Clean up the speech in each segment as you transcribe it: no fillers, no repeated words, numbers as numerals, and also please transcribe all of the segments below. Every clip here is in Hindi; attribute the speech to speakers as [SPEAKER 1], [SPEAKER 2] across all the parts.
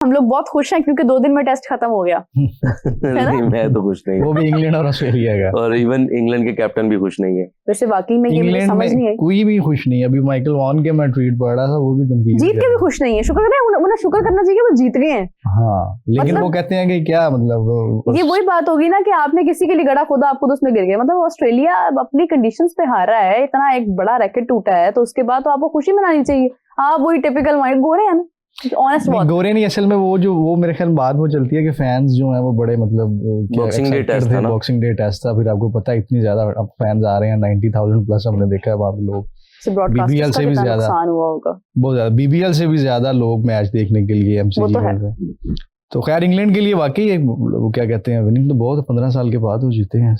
[SPEAKER 1] हम लोग बहुत खुश हैं क्योंकि 2 दिन में टेस्ट खत्म हो गया।
[SPEAKER 2] नहीं, मैं तो खुश नहीं
[SPEAKER 3] वो भी इंग्लैंड और ऑस्ट्रेलिया का,
[SPEAKER 2] और इवन इंग्लैंड के कैप्टन भी खुश नहीं है।
[SPEAKER 1] वैसे वाकई में ये मुझे
[SPEAKER 3] इंग्लैंड
[SPEAKER 1] समझ नहीं
[SPEAKER 3] में
[SPEAKER 1] आई,
[SPEAKER 3] कोई भी खुश नहीं है। अभी माइकल वॉन के मैं ट्वीट पढ़ रहा था, वो भी तनकीद
[SPEAKER 1] जीत
[SPEAKER 3] कर
[SPEAKER 1] के
[SPEAKER 3] रहे
[SPEAKER 1] भी खुश नहीं है। शुक्र करें उन्हें शुक्र करना चाहिए वो जीत गए हैं।
[SPEAKER 3] हाँ, लेकिन
[SPEAKER 1] मतलब-
[SPEAKER 3] वो कहते हैं कि क्या मतलब
[SPEAKER 1] ये वही बात होगी ना कि आपने किसी के लिए गड़ा खुदा, आप खुद उसमें गिर गए। मतलब ऑस्ट्रेलिया अपनी कंडीशंस पे हारा है, इतना एक बड़ा रैकेट टूटा है, तो उसके बाद तो आपको खुशी मनानी चाहिए। आप वही टिपिकल वाइट गोरे हैं ना, ऑनेस्ट
[SPEAKER 3] नहीं,
[SPEAKER 1] बहुत।
[SPEAKER 3] गोरे नहीं, असल में वो मेरे ख्याल बात वो चलती है कि फैंस जो हैं वो बड़े मतलब
[SPEAKER 2] Boxing Day test था ना?
[SPEAKER 3] बॉक्सिंग डे टेस्ट था, फिर आपको पता है इतनी ज्यादा अब फैंस आ रहे हैं, 90,000 प्लस हमने देखा है वहाँ पे लोग। BBL से भी ज्यादा
[SPEAKER 1] नुकसान हुआ होगा,
[SPEAKER 3] बहुत ज्यादा, BBL से भी ज्यादा लोग मैच देखने के लिए
[SPEAKER 1] वो
[SPEAKER 3] MCG
[SPEAKER 1] तो है।
[SPEAKER 3] में। तो खैर इंग्लैंड के लिए वाकई एक वो क्या कहते हैं विनिंग तो बहुत 15 साल के बाद वो जीते हैं,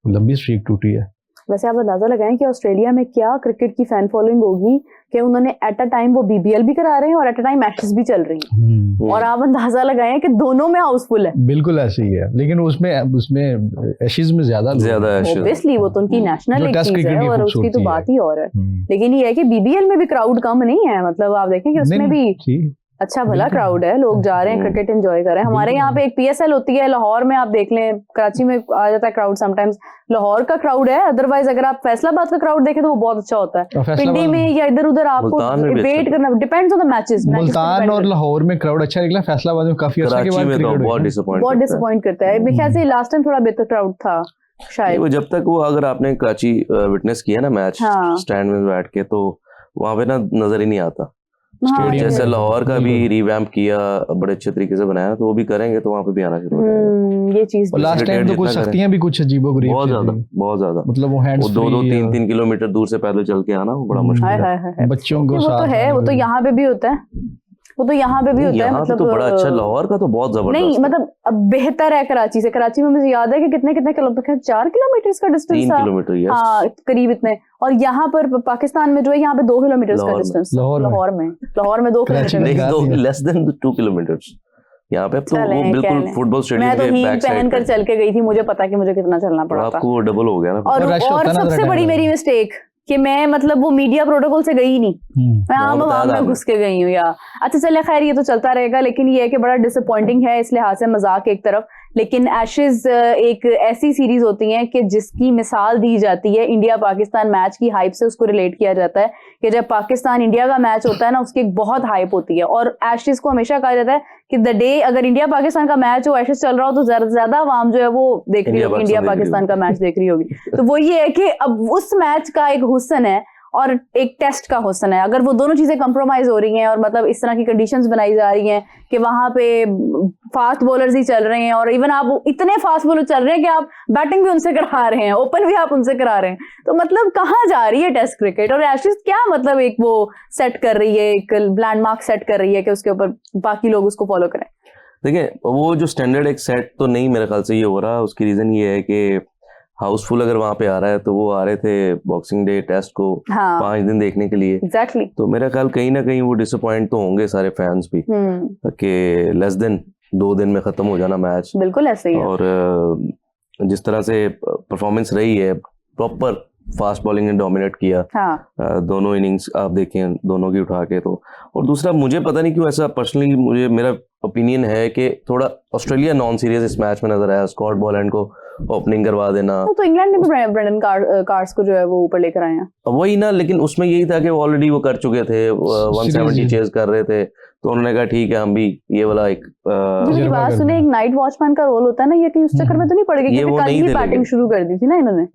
[SPEAKER 3] लंबी स्ट्रीक टूटी है।
[SPEAKER 1] वैसे आप अंदाजा लगाएं कि ऑस्ट्रेलिया में क्या क्रिकेट की फैन फॉलोइंग होगी कि उन्होंने एट अ टाइम वो BBL भी करा रहे हैं और एट अ टाइम मैचेस भी चल रही हैं, और आप अंदाजा लगाएं कि दोनों में हाउसफुल है।
[SPEAKER 3] बिल्कुल ऐसे ही है, लेकिन उसमें एशेज में ज्यादा
[SPEAKER 2] Ashes।
[SPEAKER 1] ऑब्वियसली वो तो उनकी नेशनल
[SPEAKER 3] जो
[SPEAKER 1] एक
[SPEAKER 3] टेस्ट
[SPEAKER 1] चीज
[SPEAKER 3] क्रिकेट
[SPEAKER 1] है
[SPEAKER 3] की
[SPEAKER 1] और उसकी तो
[SPEAKER 3] खूबसूरती
[SPEAKER 1] बात ही और है।
[SPEAKER 3] हम्म।
[SPEAKER 1] लेकिन ये है कि BBL में भी क्राउड कम नहीं है। मतलब आप देखें कि उसमें
[SPEAKER 3] नहीं,
[SPEAKER 1] भी
[SPEAKER 3] ठीक।
[SPEAKER 1] अच्छा भला
[SPEAKER 3] बिल्कुल।
[SPEAKER 1] क्राउड है, लोग जा रहे हैं, क्रिकेट एंजॉय कर रहे हैं। हमारे
[SPEAKER 3] बिल्कुल।
[SPEAKER 1] यहाँ पे एक PSL होती है लाहौर में, आप देख लें, कराची में आ जाता है क्राउड समटाइम्स। लाहौर का क्राउड है, अदरवाइज अगर आप फैसलाबाद का क्राउड देखें तो वो बहुत अच्छा होता है।
[SPEAKER 3] और फैसलाबाद-
[SPEAKER 1] पिंडी में या इधर उधर आपको
[SPEAKER 2] मुल्तान में भी
[SPEAKER 1] वेट
[SPEAKER 2] अच्छा
[SPEAKER 1] करना, depends on the matches.
[SPEAKER 3] Multan और लाहौर में क्राउड अच्छा निकला, फैसलाबाद में काफी अच्छा के
[SPEAKER 2] कराची
[SPEAKER 3] बाद
[SPEAKER 2] में तो
[SPEAKER 3] क्रिकेट
[SPEAKER 2] बहुत
[SPEAKER 3] हुई।
[SPEAKER 2] डिसअपॉइंट
[SPEAKER 1] डिसअपॉइंट करता है। मेरे ख्याल से लास्ट टाइम थोड़ा बेहतर क्राउड था शायद।
[SPEAKER 2] वो जब तक वो अगर आपने कराची विटनेस किया ना मैच
[SPEAKER 1] हाँ।
[SPEAKER 2] स्टैंड में बैठ के, तो वहां पे ना नजर ही नहीं आता।
[SPEAKER 1] हाँ,
[SPEAKER 2] जैसे लाहौर का भी
[SPEAKER 3] बिल्कुल।
[SPEAKER 2] रिवैम्प किया, बड़े अच्छे तरीके से बनाया, तो वो भी करेंगे तो वहां पे भी आना शुरू हो जाएगा।
[SPEAKER 1] ये चीज
[SPEAKER 3] और लास्ट टाइम तो कुछ
[SPEAKER 2] जितना
[SPEAKER 3] सख्तियां भी कुछ अजीबो-गरीब
[SPEAKER 2] बहुत
[SPEAKER 3] सी
[SPEAKER 2] ज्यादा
[SPEAKER 3] थी।
[SPEAKER 2] बहुत ज्यादा,
[SPEAKER 3] मतलब वो हैंड्स
[SPEAKER 2] वो 2-3 किलोमीटर दूर से पैदल चल के आना वो बड़ा मुश्किल
[SPEAKER 1] हाय
[SPEAKER 2] है।
[SPEAKER 1] हाय हाय।
[SPEAKER 3] बच्चों को
[SPEAKER 1] वो तो
[SPEAKER 3] साथ
[SPEAKER 1] है,
[SPEAKER 3] आने
[SPEAKER 1] वो तो
[SPEAKER 3] में।
[SPEAKER 1] यहाँ पे भी होता है, वो तो यहाँ पे भी होता है।
[SPEAKER 2] यहाँ पे
[SPEAKER 1] मतलब
[SPEAKER 2] तो बड़ा अच्छा, लाहौर का तो बहुत
[SPEAKER 1] नहीं,
[SPEAKER 2] जबरदस्त है।
[SPEAKER 1] मतलब अब बेहतर है कराची से। कराची में मुझे याद है कि कितने किलोमीटर, 4 किलोमीटर का डिस्टेंस
[SPEAKER 2] 3
[SPEAKER 1] था।
[SPEAKER 2] Kilometre, yes.
[SPEAKER 1] हाँ, करीब इतने। और यहाँ पर पाकिस्तान में जो है, यहाँ पे 2 किलोमीटर का
[SPEAKER 2] लाहौर में।
[SPEAKER 1] डिस्टेंस।
[SPEAKER 3] लाहौर में।
[SPEAKER 1] लाहौर में 2
[SPEAKER 3] कराची में
[SPEAKER 1] किलोमीटर।
[SPEAKER 2] नहीं,
[SPEAKER 3] काफी है।
[SPEAKER 2] Less than 2 kilometre. यहाँ पे तो वो
[SPEAKER 1] चलें,
[SPEAKER 2] बिल्कुल
[SPEAKER 1] चलें।
[SPEAKER 2] फुटबॉल
[SPEAKER 1] मैं
[SPEAKER 2] स्टेडियम
[SPEAKER 1] तो
[SPEAKER 2] के
[SPEAKER 1] हील
[SPEAKER 2] बैक
[SPEAKER 1] पहन
[SPEAKER 2] साइड
[SPEAKER 1] कर चल के गई थी, मुझे पता कि मुझे कितना चलना
[SPEAKER 2] तो
[SPEAKER 1] पड़ा था।
[SPEAKER 2] आपको वो डबल हो गया ना।
[SPEAKER 1] और
[SPEAKER 3] और रश होता ना
[SPEAKER 1] सबसे
[SPEAKER 3] जरा
[SPEAKER 1] बड़ी
[SPEAKER 3] टाइम
[SPEAKER 1] मेरी मिस्टेक कि मैं मतलब वो मीडिया प्रोटोकॉल से गई ही नहीं, मैं आम
[SPEAKER 2] बताया
[SPEAKER 1] आवाम
[SPEAKER 2] था
[SPEAKER 1] में
[SPEAKER 2] आपने।
[SPEAKER 1] घुस के गई हूँ। या अच्छा चले, खैर ये तो चलता रहेगा, लेकिन ये है कि बड़ा डिसअपॉइंटिंग है इस लिहाज से, मजाक एक तरफ। लेकिन एशेज एक ऐसी सीरीज होती है कि जिसकी मिसाल दी जाती है इंडिया पाकिस्तान मैच की हाइप से, उसको रिलेट किया जाता है कि जब पाकिस्तान इंडिया का मैच होता है ना, उसकी एक बहुत हाइप होती है। और एशेज को हमेशा कहा जाता है कि द डे अगर इंडिया पाकिस्तान का मैच हो, एशेज चल रहा हो, तो ज्यादा आवाम जो है वो देख रही होगी, इंडिया पाकिस्तान का मैच देख रही होगी। तो वो ये है कि अब उस मैच का एक हुस्न है और एक टेस्ट का हुस्न है। अगर वो दोनों चीजें कंप्रोमाइज हो रही हैं और मतलब इस तरह की कंडीशंस बनाई जा रही हैं कि वहां पे फास्ट बॉलर्स ही चल रहे हैं, और इवन आप इतने फास्ट बॉलर चल रहे हैं कि आप बैटिंग भी उनसे करा रहे हैं, ओपन भी आप उनसे करा रहे हैं, तो मतलब कहाँ जा रही है टेस्ट क्रिकेट? और एशेज क्या मतलब एक वो सेट कर रही है, एक लैंडमार्क सेट कर रही है कि उसके ऊपर बाकी लोग उसको फॉलो करें।
[SPEAKER 2] देखिए, वो जो स्टैंडर्ड एक सेट तो नहीं मेरे ख्याल से ये हो रहा। उसकी रीजन ये है कि हाउसफुल अगर वहां पे आ रहा है, तो वो आ रहे थे बॉक्सिंग डे टेस्ट को
[SPEAKER 1] हाँ
[SPEAKER 2] 5 दिन देखने के लिए।
[SPEAKER 1] एग्जैक्टली।
[SPEAKER 2] तो मेरा ख्याल कहीं ना कहीं वो डिसअपॉइंट तो होंगे सारे फैंस भी कि लेस देन 2 दिन में खत्म हो जाना मैच।
[SPEAKER 1] बिल्कुल ऐसे ही है।
[SPEAKER 2] और जिस तरह से परफॉर्मेंस रही है, प्रॉपर फास्ट बॉलिंग ने डोमिनेट किया।
[SPEAKER 1] हाँ
[SPEAKER 2] दोनों इनिंग्स आप देखें, दोनों की उठा के। तो और दूसरा, मुझे पता नहीं क्यों ऐसा पर्सनली मुझे मेरा ओपिनियन है कि थोड़ा ऑस्ट्रेलिया नॉन सीरियस इस मैच में नजर आया। स्कॉट बॉलैंड को ओपनिंग करवा देना,
[SPEAKER 1] तो इंग्लैंड ने भी ब्रेंडन कार्ड्स को जो है वो ऊपर लेकर आए हैं।
[SPEAKER 2] वही ना। लेकिन उसमें यही था कि ऑलरेडी वो कर चुके थे, 170 चेज कर रहे थे, तो उन्होंने कहा ठीक है हम भी ये वाला एक
[SPEAKER 1] जी मेरी बात सुने, एक नाइट वॉचमैन का रोल होता है ना, ये कहीं उस चक्कर में तो नहीं पड़ गई?
[SPEAKER 2] ये
[SPEAKER 1] क्योंकि
[SPEAKER 2] वो
[SPEAKER 1] कल
[SPEAKER 2] नहीं
[SPEAKER 1] ही
[SPEAKER 2] थे
[SPEAKER 1] बैटिंग
[SPEAKER 2] लेकिन।
[SPEAKER 1] शुरू कर दी थी ना इन्होंने,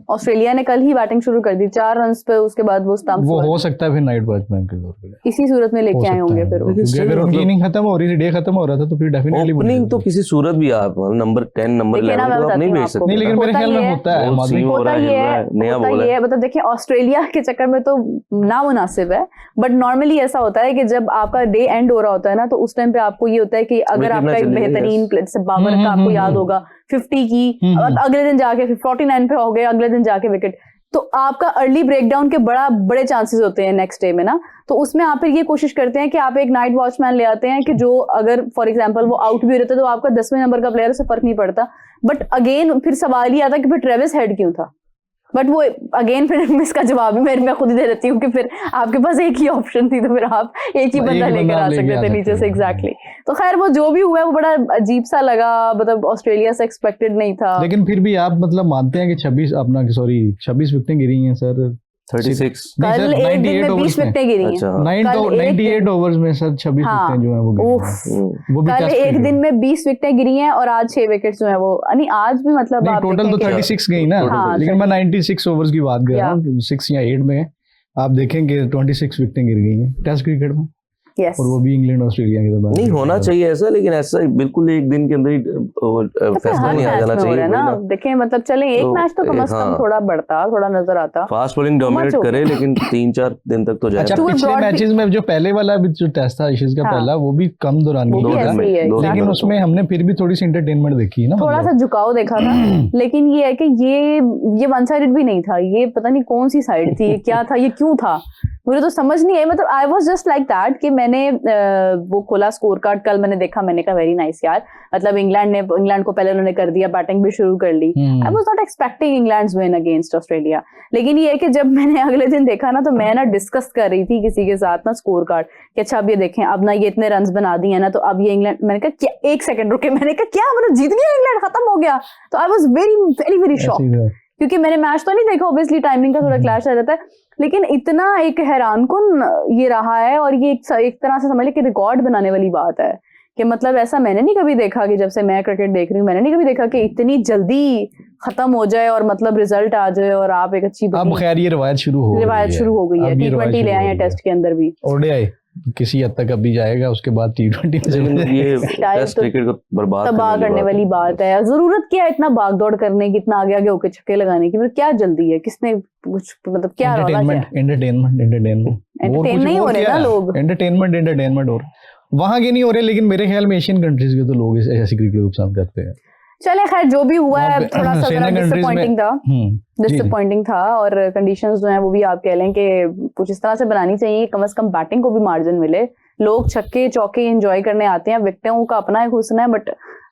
[SPEAKER 1] ऑस्ट्रेलिया ने कल ही बैटिंग शुरू कर दी 4 रन पे, उसके बाद वो स्टंप्स
[SPEAKER 3] वो हो सकता है फिर नाइट वॉचमैन के तौर पे
[SPEAKER 1] इसी सूरत में लेके आए होंगे फिर वो।
[SPEAKER 3] क्योंकि अगर उनकी इनिंग खत्म हो रही थी, डे खत्म हो रहा था, तो फिर डेफिनेटली
[SPEAKER 2] ओपनिंग तो किसी सूरत भी आप नंबर 10 नंबर
[SPEAKER 1] देखिए ना,
[SPEAKER 2] 11
[SPEAKER 1] मैं
[SPEAKER 2] तो आप नहीं
[SPEAKER 1] बताती हूँ
[SPEAKER 2] भेज सकते।
[SPEAKER 3] नहीं, लेकिन मेरे
[SPEAKER 1] होता
[SPEAKER 3] ख्याल
[SPEAKER 1] ये
[SPEAKER 3] में
[SPEAKER 1] है,
[SPEAKER 3] होता है
[SPEAKER 2] बहुत
[SPEAKER 3] माधुरी।
[SPEAKER 2] सीन हो
[SPEAKER 1] होता
[SPEAKER 2] रहा है,
[SPEAKER 1] ये
[SPEAKER 2] हिल रहा
[SPEAKER 1] है,
[SPEAKER 2] है, नया
[SPEAKER 1] होता
[SPEAKER 2] बॉल
[SPEAKER 1] ये
[SPEAKER 2] है।
[SPEAKER 1] है। मतलब देखिए, ऑस्ट्रेलिया के चक्कर में तो नामुनासिब है, बट नॉर्मली ऐसा होता है कि जब आपका डे एंड हो रहा होता है ना, तो उस टाइम पे आपको ये होता है कि अगर
[SPEAKER 2] Wicket
[SPEAKER 1] आपका
[SPEAKER 2] ना
[SPEAKER 1] एक
[SPEAKER 2] चली जाए,
[SPEAKER 1] बेहतरीन
[SPEAKER 2] yes.
[SPEAKER 1] प्लेयर से बाबर का आपको याद होगा 50 की, अगले दिन जाके 49 पे हो गए, अगले दिन जाके विकेट, तो आपका अर्ली ब्रेकडाउन के बड़े चांसेस होते हैं नेक्स्ट डे में ना। तो उसमें आप फिर ये कोशिश करते हैं कि आप एक नाइट वॉचमैन ले आते हैं कि जो अगर फॉर एग्जांपल वो आउट भी रहता है, तो आपका 10वें नंबर का प्लेयर, उससे फर्क नहीं पड़ता। बट अगेन फिर सवाल ही आता है कि फिर ट्रेविस हेड क्यों था? बट वो अगेन फिर मैं इसका जवाब भी मैं खुद ही दे देती हूँ कि फिर आपके पास एक ही ऑप्शन थी तो फिर आप एक ही बंदा लेकर आ सकते थे नीचे से। एग्जैक्टली। तो खैर वो जो भी हुआ है वो बड़ा अजीब सा लगा, मतलब ऑस्ट्रेलिया से एक्सपेक्टेड नहीं था।
[SPEAKER 3] लेकिन फिर भी आप मतलब मानते हैं कि 26 विकेटें गिरी हैं सर?
[SPEAKER 2] 36
[SPEAKER 1] कल एक दिन में 20 विकेटें गिरी हैं।
[SPEAKER 2] अच्छा
[SPEAKER 3] 98 ओवर्स में सर 26
[SPEAKER 1] हाँ,
[SPEAKER 3] विकेटें जो है वो गिरी हैं। वो भी
[SPEAKER 1] कल
[SPEAKER 3] टेस्ट
[SPEAKER 1] एक
[SPEAKER 3] क्रिकेट
[SPEAKER 1] दिन में 20 विकेटें गिरी हैं और आज 6 विकेट्स जो है वो यानी आज भी मतलब
[SPEAKER 3] नहीं,
[SPEAKER 1] आप
[SPEAKER 3] टोटल तो
[SPEAKER 1] देखें कि-
[SPEAKER 3] 36 गई ना।
[SPEAKER 1] हाँ,
[SPEAKER 3] लेकिन मैं 96 ओवर्स की बात कर रहा हूँ, 6 या 8 में आप देखेंगे 26 विकेटें गिर गई हैं टेस्ट क्रिकेट में,
[SPEAKER 1] Yes.
[SPEAKER 3] और वो भी इंग्लैंड ऑस्ट्रेलिया के दरमियान।
[SPEAKER 2] नहीं होना चाहिए ऐसा, लेकिन ऐसा बिल्कुल एक दिन के अंदर ही फैसला
[SPEAKER 1] हर
[SPEAKER 2] नहीं आ
[SPEAKER 1] मैच
[SPEAKER 2] जाना
[SPEAKER 1] में हो
[SPEAKER 2] चाहिए
[SPEAKER 1] रहा है
[SPEAKER 2] वही
[SPEAKER 1] ना।
[SPEAKER 2] ना।
[SPEAKER 1] देखें मतलब चलें एक
[SPEAKER 2] तो,
[SPEAKER 1] मैच तो कम से कम
[SPEAKER 2] हाँ।
[SPEAKER 1] थोड़ा बढ़ता, थोड़ा नजर आता।
[SPEAKER 2] फास्ट बॉलिंग डोमिनेट
[SPEAKER 1] हो
[SPEAKER 2] करे
[SPEAKER 1] गया।
[SPEAKER 2] लेकिन 3-4 दिन तक तो जाए।
[SPEAKER 3] अच्छा,
[SPEAKER 1] Stuart
[SPEAKER 3] पिछले
[SPEAKER 1] Broad भी-
[SPEAKER 3] मैचेस में जो पहले वाला भी जो टेस्ट था एशेज का
[SPEAKER 1] हाँ।
[SPEAKER 3] पहला, वो भी कम दौरान
[SPEAKER 1] वो
[SPEAKER 3] की
[SPEAKER 1] भी
[SPEAKER 3] था,
[SPEAKER 1] ऐसे ही है,
[SPEAKER 2] दो दिन
[SPEAKER 3] लेकिन
[SPEAKER 2] में
[SPEAKER 3] उसमें हमने फिर भी थोड़ी सी एंटरटेनमेंट देखी है ना,
[SPEAKER 1] थोड़ा सा
[SPEAKER 3] मतलब।
[SPEAKER 1] झुकाव देखा था। लेकिन ये है कि ये वन साइडेड भी नहीं था, ये पता नहीं कौन सी साइड थी, ये क्या था, ये क्यों था, मुझे तो समझ नहीं आई। मतलब I was just like that कि मैंने वो खोला स्कोर कार्ड कल, मैंने देखा, मैंने कहा वेरी नाइस यार, मतलब इंग्लैंड को पहले उन्होंने कर दिया, बैटिंग भी शुरू कर ली। I was not expecting England's win against Australia. लेकिन ये है कि जब मैंने अगले दिन देखा ना, तो मैं ना डिस्कस कर रही थी किसी के साथ ना स्कोर कार्ड कि अच्छा अब ये देखें, अब ना ये इतने रन बना दिए ना, तो अब ये इंग्लैंड, मैंने कहा क्या, एक सेकंड रुके, मैंने कहा क्या मतलब जीत गया इंग्लैंड, खत्म हो गया। तो I was very very very shocked, क्योंकि मैंने मैच तो नहीं देखा, ऑब्वियसली टाइमिंग का थोड़ा क्लैश आ जाता है, लेकिन इतना एक हैरानकुन ये रहा है। और ये एक तरह से समझ ले कि रिकॉर्ड बनाने वाली बात है कि मतलब ऐसा मैंने नहीं कभी देखा कि जब से मैं क्रिकेट देख रही हूँ, मैंने नहीं कभी देखा कि इतनी जल्दी खत्म हो जाए और मतलब रिजल्ट आ जाए और आप एक अच्छी
[SPEAKER 3] अब खैर ये रिवायत शुरू हो गई है,
[SPEAKER 1] T20 ले आए हैं टेस्ट के अंदर भी।
[SPEAKER 3] ओडीआई किसी हद तक अभी जाएगा, उसके बाद T20
[SPEAKER 2] लेकिन ये
[SPEAKER 1] स्टाइल
[SPEAKER 2] टेस्ट
[SPEAKER 1] तो
[SPEAKER 2] क्रिकेट को बर्बाद
[SPEAKER 1] तबाह करने वाली बात है। जरूरत क्या है इतना भागदौड़ करने की, इतना आगे आगे होके छक्के लगाने की, फिर क्या जल्दी है, किसने कुछ मतलब क्या रौला क्या है?
[SPEAKER 3] एंटरटेनमेंट
[SPEAKER 1] एंटरटेन नहीं हो रहे ना लोग,
[SPEAKER 3] एंटरटेनमेंट और वहां के नहीं हो रहे, लेकिन मेरे ख्याल में एशियन कंट्रीज के तो लोग ऐसी क्रिकेट को पसंद करते हैं।
[SPEAKER 1] चले खैर जो भी हुआ है थोड़ा सा
[SPEAKER 3] सेना countries
[SPEAKER 1] डिसअपॉइंटिंग था, डिसअपॉइंटिंग था। और कंडीशंस जो हैं वो भी आप कह लें कि कुछ इस तरह से बनानी चाहिए, कम से कम बैटिंग को भी मार्जिन मिले। लोग छक्के चौके एंजॉय करने आते हैं, विकेटों का अपना एक हुस्न है, बट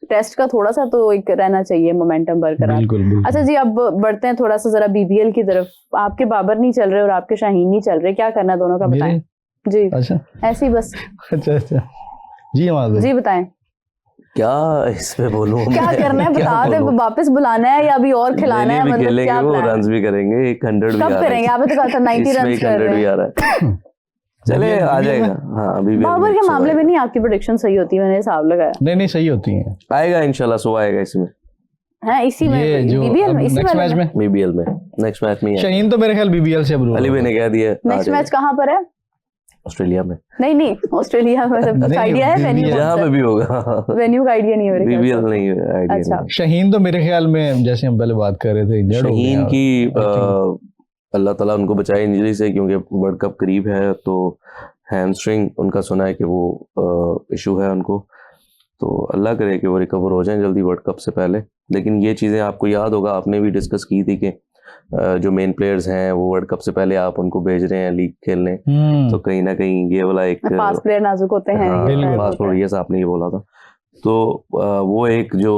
[SPEAKER 1] टेस्ट का थोड़ा सा तो एक रहना चाहिए मोमेंटम बरकरार।
[SPEAKER 3] बिल्कुल।
[SPEAKER 1] अच्छा जी, अब बढ़ते हैं थोड़ा सा जरा बीबीएल की तरफ। आपके बाबर नहीं चल रहे और आपके शाहीन नहीं चल रहे, क्या करना है दोनों का बताएं जी।
[SPEAKER 3] अच्छा
[SPEAKER 1] ऐसे ही बस
[SPEAKER 3] अच्छा
[SPEAKER 1] जी बताएं
[SPEAKER 2] क्या इसमें बोलूं,
[SPEAKER 1] क्या करना है बता दे, वापस बुलाना है या अभी और खिलाना है, मतलब क्या
[SPEAKER 2] वो
[SPEAKER 1] plan है?
[SPEAKER 2] रन्स भी करेंगे, 100 भी आ
[SPEAKER 1] कब
[SPEAKER 2] रहा है,
[SPEAKER 1] करेंगे? आपने तो कहा था 90
[SPEAKER 2] इसमें
[SPEAKER 1] रन कर
[SPEAKER 2] 100
[SPEAKER 1] रहे
[SPEAKER 2] भी
[SPEAKER 1] हैं।
[SPEAKER 2] आ रहा है। चले आ जाएगा। हाँ अभी
[SPEAKER 1] बाबर के मामले में नहीं आपकी प्रेडिक्शन सही होती है, मैंने हिसाब लगाया।
[SPEAKER 3] नहीं सही होती है,
[SPEAKER 2] आएगा इंशाल्लाह, सो आएगा इसमें,
[SPEAKER 1] है इसी में
[SPEAKER 3] ये जो
[SPEAKER 1] बीबीएल में, इसी
[SPEAKER 3] नेक्स्ट मैच
[SPEAKER 1] वाले
[SPEAKER 3] में
[SPEAKER 2] बीबीएल में नेक्स्ट मैच में ही आएगा।
[SPEAKER 3] शाहीन तो मेरे ख्याल बीबीएल से अब
[SPEAKER 2] अली भाई ने कह दिया
[SPEAKER 1] नेक्स्ट मैच कहाँ पर है?
[SPEAKER 2] ऑस्ट्रेलिया में।
[SPEAKER 1] नहीं ऑस्ट्रेलिया में
[SPEAKER 3] नहीं,
[SPEAKER 1] आइडिया है वेन्यू?
[SPEAKER 2] जहाँ पे भी होगा,
[SPEAKER 1] वेन्यू का आइडिया नहीं है मेरे ख्याल
[SPEAKER 2] बीबीएल
[SPEAKER 1] से।
[SPEAKER 2] नहीं आइडिया
[SPEAKER 1] अच्छा।
[SPEAKER 2] नहीं।
[SPEAKER 3] शाहीन तो मेरे ख्याल में, जैसे हम पहले बात कर रहे थे, इंजर्ड हो गए
[SPEAKER 2] शाहीन
[SPEAKER 3] हैं।
[SPEAKER 2] की अल्लाह ताला उनको बचाए इंजरी से, क्योंकि वर्ल्ड कप करीब है, तो हैमस्ट्रिंग उनका सुना है कि वो इशू है उनको, तो अल्लाह करे कि वो रिकवर हो जाएं जल्दी वर्ल्ड कप से पहले। लेकिन ये चीज़ें आपको याद होगा, आपने भी डिस्कस की थी कि जो मेन प्लेयर्स हैं वो वर्ल्ड कप से पहले आप उनको भेज रहे हैं लीग खेलने, तो कहीं ना कहीं ये वाला एक
[SPEAKER 1] पास प्लेयर नाजुक होते हैं,
[SPEAKER 3] बिल्कुल।
[SPEAKER 2] फास्ट बॉलर, यस आपने ये बोला था, तो वो एक जो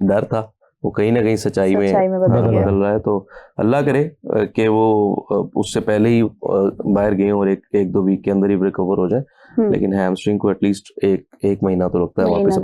[SPEAKER 2] डर था वो कहीं ना कहीं सच्चाई में बदल रहा है। तो अल्लाह करे कि वो उससे पहले ही बाहर गए और एक दो वीक के अंदर ही रिकवर हो जाए। लेकिन हैमस्ट्रिंग को एटलीस्ट एक महीना तो लगता है वापस